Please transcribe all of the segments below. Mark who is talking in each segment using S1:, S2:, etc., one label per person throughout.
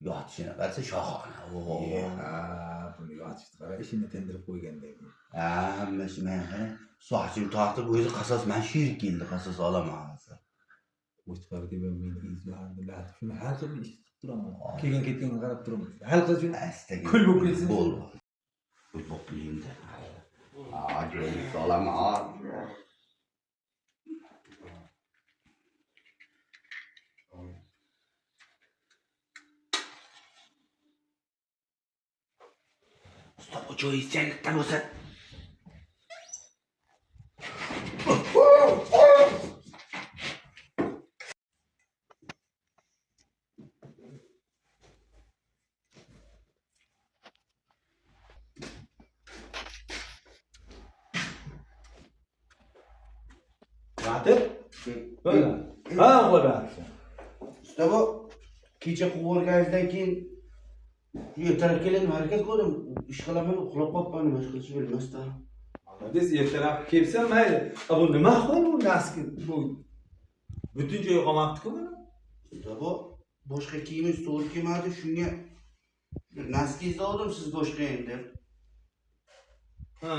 S1: Yotishini qarasa shohona.
S2: Buni yotishni qara, ishini tendirib qo'ygandek.
S1: Hammasi men qara. Sochim tortib o'zi qasos men shirik keldi, qasos olaman hozir.
S2: O'chqar deb men izlardilar. Shuni har xil ish qilib turaman. Kelgan ketganga qarab turaman. Hal qilib shuni
S1: Astaga.
S2: kul bo'lib ketsin.
S1: Bo'ldi. Kul bo'lib keldi. Ajoyib olaman. Stop, joy ichakdan bo'lsa.
S2: Yotib? Bo'ldi. Ha, qo'yarsan.
S1: Usta bu kecha quvurganingizdan keyin ertalab kelib harakat qildim. Ish qilaman, uxlab qolibman, nima qilishni bilmasdan.
S2: Biz ertalab kelsa mayli. Bu nima qildi bu naski? Bu butun joyi qolmabdi-ku buni.
S1: Usta bu boshqa kiyim to'g'ri kiymadi, shunga naskizni oldim siz boshqa endi.
S2: Ha.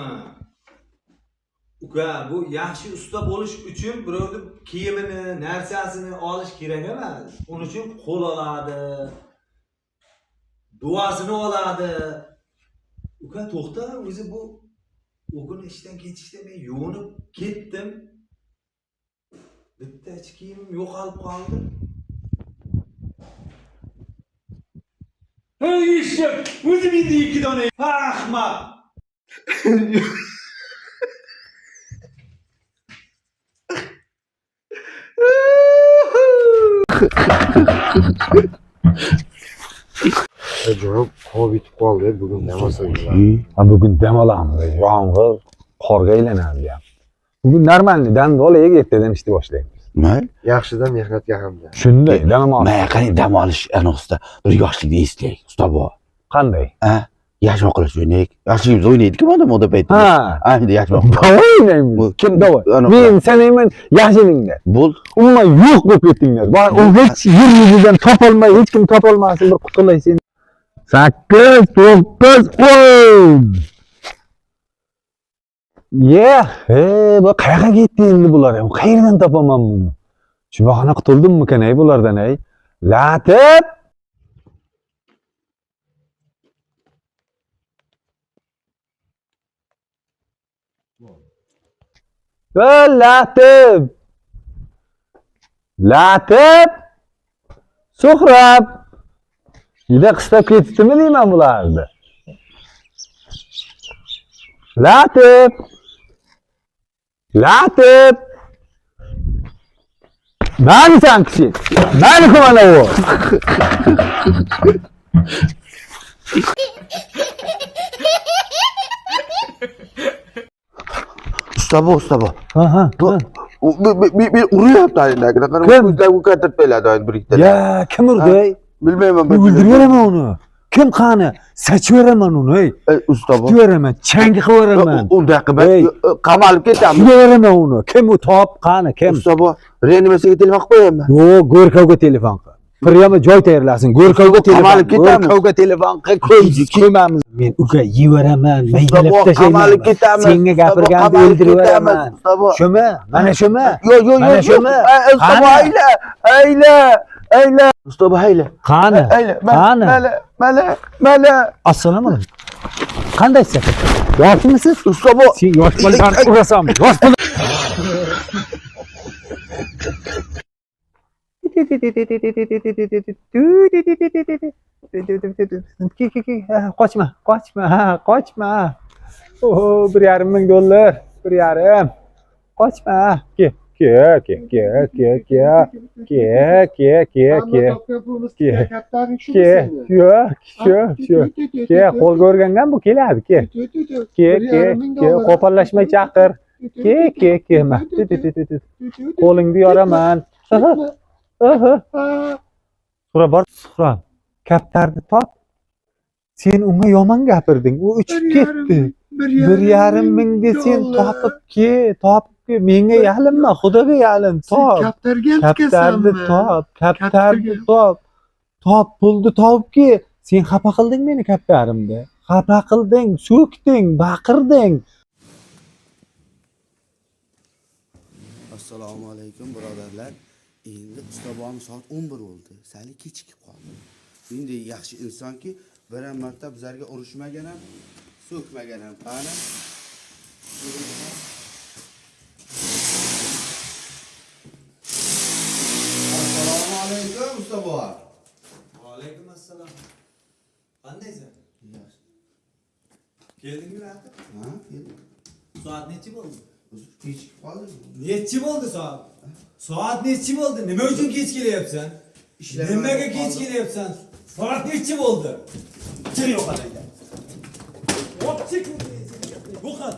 S2: Uka, bu yaxshi usta bo'lish uchun birovni kiyimini, narsasini olish kerak emas. Uning uchun qo'l oladi. Duosini oladi. Uka, to'xta, o'zi bu o'g'il ishdan ketishda men yo'nib ketdim. Bitta ichki kiyimim yo'qolib qoldi. Hey ishim, o'zim endi 2 dona ahmoq.
S3: Canım hava bitip kaldı. Bugün ne masası var?
S4: Ha bugün dam olamiz. Yomg'ir qorga aylanadi ya. Bugün normalnidan dolayı ertadan ishni boshlaymiz.
S1: Mayli.
S3: Yaxshidan mehnatga hamda.
S4: Shunday, dam olamiz.
S1: Men qani dam olish aniqsa bir yoshlikda eslaylik, usta bu.
S4: Qanday?
S1: Ha? Yashmoqlash o'ynaylik. Yoshligimizda o'ynaydik-ku mana moda paytida.
S4: Ha.
S1: Endi yashmoq.
S4: O'ynaymiz. Kim davay? Men sanayman yaxshilinglar.
S1: Bo'l.
S4: Umuman yo'q bo'lib ketdinglar. Bor u hech yer yuzidan topolmay, hech kim topolmasin bir qutulay sen. 8, 9, 10. Yeah, bu qayerga ketdi endi bular? Qayerdan topaman buni? Shunaqana qutuldimmikan ey bulardan ey? Latif! Latif! Latif! Suhrab! Juda qistab ketdimi deyman bularni? Latif! Latif! Mani sen kishi? Mani mana u?
S1: Usta bu.
S4: Ha.
S1: Bir uruyapti halindagina. Ko'zlarga ko'tarib qo'yiladi bir ikkita.
S4: Ya, kim urdi ey?
S1: Bilmayman.
S4: O'ldirveraman uni. Kim qani? Sachveraman uni ey.
S1: Usta bu.
S4: Sachveraman, changi qilveraman.
S1: Unda qilib qamalib ketamiz.
S4: Sachveraman uni. Kim u top qani? Kim?
S1: Usta bu. Reanimasiyaga telefon qilib qo'yaman.
S4: Yo'q, Go'rkovga telefon qil. Priyama joy tayyorlasin. Go'rkovga telefon.
S1: Qamalib ketamiz.
S4: Go'rkovga telefon qil. Ko'mamiz. Men uka yeyveraman, maydalab tashlayman.
S1: Qamalib ketamiz.
S4: Senga gapirganni o'ldirveraman. Shumi? Mana shumi?
S1: Yo'q.
S4: Mana shumi?
S1: Usta bu ayla. Usta bu ayla.
S4: Qani? Qani?
S1: Mana.
S4: Assalomu alaykum. Qandaysiz? Yoshmisiz?
S1: Usta bu.
S4: Sen yosh bolalarni urasan. Yosh bola. Qochma. Oh, $1,500. 1,5. Qochma. Ke. Qo'l ko'rgangan bu keladi. Ke. Qo'pollaşmay chaqir. Ke. Qo'lingni yoraman. Suhrab, kaptarni top. Sen unga yomon gapirding. U uchib ketdi. 1,5 ming sen topib ke. Menga yalinma, Xudoga yalin. Top. Kaptarni top. top pulni topibki, sen xafa qilding meni kattarimda. Xafa qilding, so'kding, baqirding.
S1: Assalomu alaykum birodarlar. Endi ustaboni soat 11 bo'ldi. Sali kechikib qoldi. Endi yaxshi insonki, bir ham marta bizlarga urushmagan ham, so'kmagan ham. Qani? Assalomu alaykum ustabo.
S2: Va alaykum assalom. Qandaysan?
S1: Yaxshi.
S2: Keldingmi rahat?
S1: Ha, keldim.
S2: Soat necha bo'ldi?
S1: Kechikib qoldi.
S2: Nechi bo'ldi soat? Soat nechi bo'ldi? Nima uchun kech kelyapsan? Nimaga kech kelyapsan? Soat nechi bo'ldi? Chiq yo'qolaydan. Optik. Yo'qot.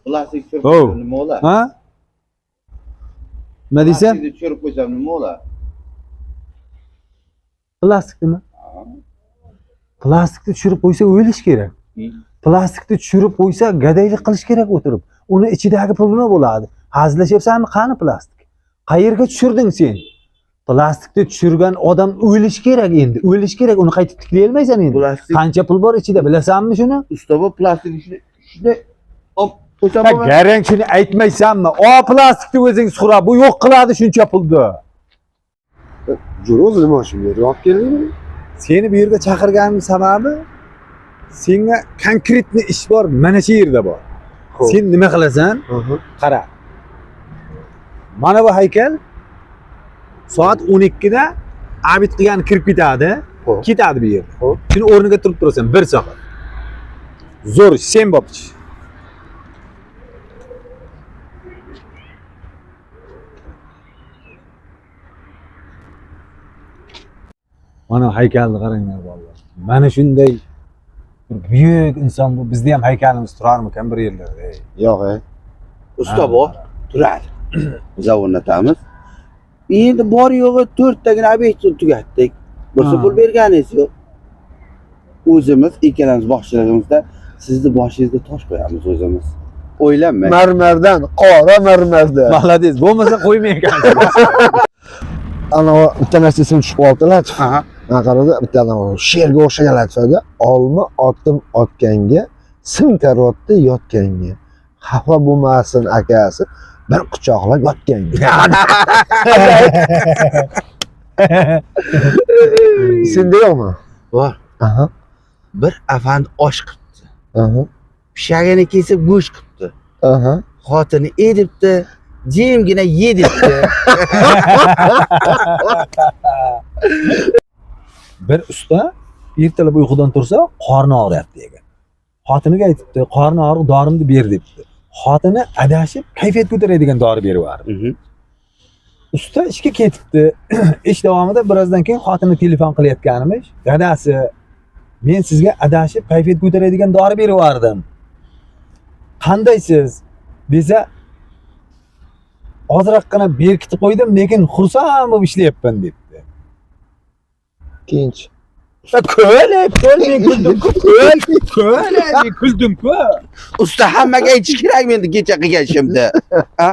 S1: Plastik
S4: Oh.
S1: nima bo'lar?
S4: Ha? Nima deysan?
S1: Plastikni tushirib qo'ysam nima bo'lar?
S4: Plastiknimi? Plastikni tushirib qo'ysa o'ylash kerak. Plastikni tushirib qo'ysa gadaylik qilish kerak o'tirib. Uni ichidagi pul nima bo'ladi? Hazillashyapsanmi? Qani plastik? Qayerga tushirding sen? Plastikni tushirgan odam o'ylash kerak endi. O'ylash kerak, uni qaytib tiklay olmaysan endi.
S1: Plastik
S4: Qancha pul bor ichida bilasanmi shuni?
S1: ustabo plastik shunday op qo'ysam
S4: Ha,
S1: bo'ladi.
S4: garang shuni aytmaysanmi? O plastikni o'zing sura, bu yo'q qiladi shuncha pulni.
S3: Jo'ra o'zi nima uchun bu yerga olib keldingmi?
S4: Seni bu yerga chaqirganim sababi senga konkretni ish bor, mana shu yerda bor.
S3: Xo'p.
S4: Sen nima qilasan?
S3: Aha.
S4: Qara. Mana bu haykal soat 12da abid qilgan kirib ketadi.
S3: Xo'p.
S4: Ketadi bu yerda.
S3: Xo'p.
S4: Shuni o'rniga turib turasan 1 soat. Zo'r, sen bo'pchi. Mana haykalni qaranglar bolalar. Mana shunday bir buyuk inson bu. Bizda ham haykalimiz turarmikan bir yerlarda?
S3: Yo'q,
S1: Ustabo turadi. Biz o'rnatamiz. Endi bor yo'g'i 4 tagina obyekt tugatdik. Bo'lsa
S4: Ha.
S1: pul berganingiz yo'q. O'zimiz ikkalamiz boshchiligimizda sizni boshingizga tosh qo'yamiz o'zimiz. O'ylanmang.
S3: marmardan, qora marmardan.
S4: Молодец. Bo'lmasa qo'ymay ekansiz.
S3: Ana bitta narsasini tushib qoldilar.
S1: Aha.
S3: Men qarada bitta sherga o'xshagan latifada olma otdim otganga, sim karotda yotganga. Xafa bo'lmasin akasi, bir quchoqlab yotganga. Senda yo'qmi?
S1: Bor.
S3: Aha.
S1: Bir afand osh qilibdi.
S3: Aha.
S1: Pishagini kesib go'sht qilibdi.
S3: Aha.
S1: Xotini edibdi, jimgina yedibdi.
S4: Bir usta ertalab uyqudan tursa, qorni og'riyapti degan. Xotiniga aytibdi, qorni og'riq dorimni ber debdi. Xotini adashib, kayfiyat ko'taradigan dori berib yubordi. Usta ishga ketibdi. Ish davomida birozdan keyin xotini telefon qilayotganimiz, dadasi, men sizga adashib, kayfiyat ko'taradigan dori berib yubordim. Qandaysiz? Desa, ozroqgina berkitib qo'ydim, lekin xursand bo'lib ishlayapman debdi.
S3: Keyinchi.
S4: Ko'l, men kuldim-ku, ko'l, men kuldim-ku.
S1: Usta hammaga aytish kerakmi endi kecha qilgan ishimni? Ha?